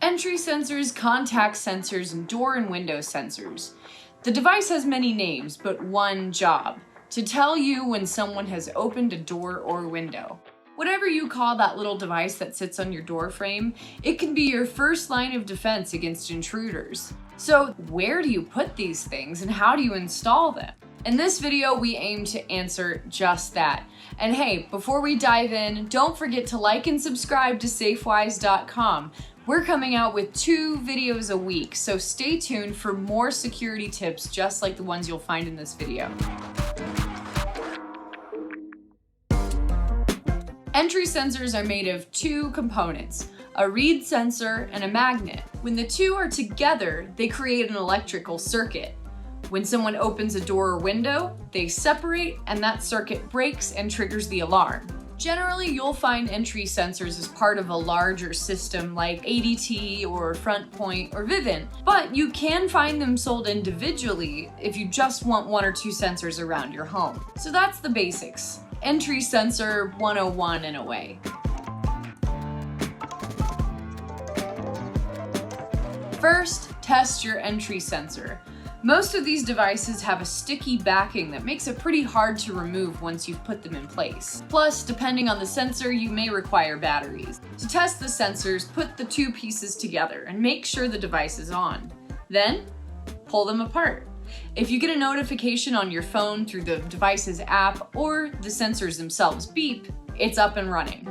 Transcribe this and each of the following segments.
Entry sensors, contact sensors, and door and window sensors. The device has many names, but one job: to tell you when someone has opened a door or window. Whatever you call that little device that sits on your door frame, it can be your first line of defense against intruders. So where do you put these things and how do you install them? In this video, we aim to answer just that. And hey, before we dive in, don't forget to like and subscribe to Safewise.com. We're coming out with 2 videos a week, so stay tuned for more security tips just like the ones you'll find in this video. Entry sensors are made of 2 components, a reed sensor and a magnet. When the 2 are together, they create an electrical circuit. When someone opens a door or window, they separate and that circuit breaks and triggers the alarm. Generally, you'll find entry sensors as part of a larger system like ADT or FrontPoint or Vivint, but you can find them sold individually if you just want 1 or 2 sensors around your home. So that's the basics. Entry sensor 101 in a way. First, test your entry sensor. Most of these devices have a sticky backing that makes it pretty hard to remove once you've put them in place. Plus, depending on the sensor, you may require batteries. To test the sensors, put the 2 pieces together and make sure the device is on. Then, pull them apart. If you get a notification on your phone through the device's app or the sensors themselves beep, it's up and running.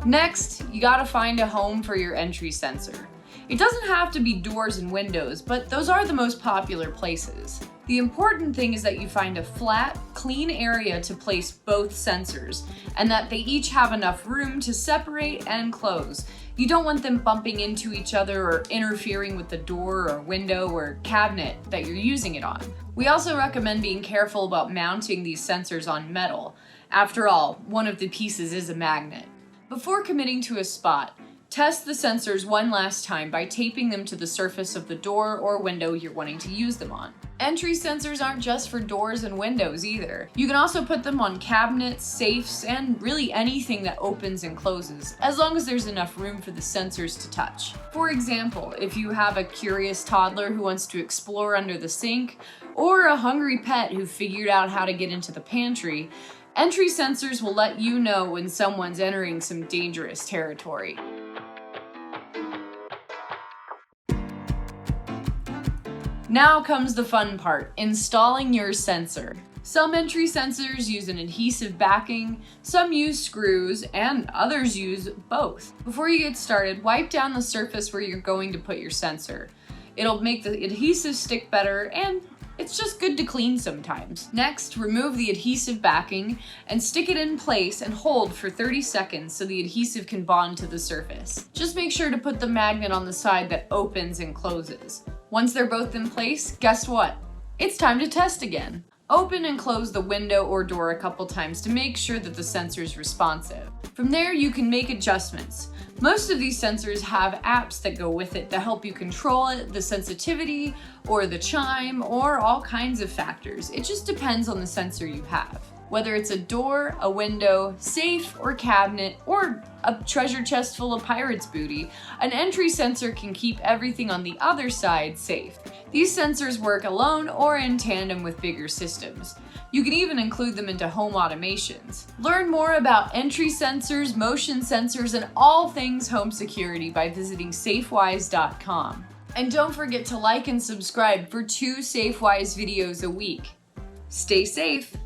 Next, you gotta find a home for your entry sensor. It doesn't have to be doors and windows, but those are the most popular places. The important thing is that you find a flat, clean area to place both sensors, and that they each have enough room to separate and close. You don't want them bumping into each other or interfering with the door or window or cabinet that you're using it on. We also recommend being careful about mounting these sensors on metal. After all, one of the pieces is a magnet. Before committing to a spot, test the sensors one last time by taping them to the surface of the door or window you're wanting to use them on. Entry sensors aren't just for doors and windows either. You can also put them on cabinets, safes, and really anything that opens and closes, as long as there's enough room for the sensors to touch. For example, if you have a curious toddler who wants to explore under the sink, or a hungry pet who figured out how to get into the pantry, entry sensors will let you know when someone's entering some dangerous territory. Now comes the fun part, installing your sensor. Some entry sensors use an adhesive backing, some use screws, and others use both. Before you get started, wipe down the surface where you're going to put your sensor. It'll make the adhesive stick better, and it's just good to clean sometimes. Next, remove the adhesive backing and stick it in place and hold for 30 seconds so the adhesive can bond to the surface. Just make sure to put the magnet on the side that opens and closes. Once they're both in place, guess what? It's time to test again. Open and close the window or door a couple times to make sure that the sensor is responsive. From there, you can make adjustments. Most of these sensors have apps that go with it to help you control it, the sensitivity, or the chime, or all kinds of factors. It just depends on the sensor you have. Whether it's a door, a window, safe, or cabinet, or a treasure chest full of pirate's booty, an entry sensor can keep everything on the other side safe. These sensors work alone or in tandem with bigger systems. You can even include them into home automations. Learn more about entry sensors, motion sensors, and all things home security by visiting Safewise.com. And don't forget to like and subscribe for 2 Safewise videos a week. Stay safe!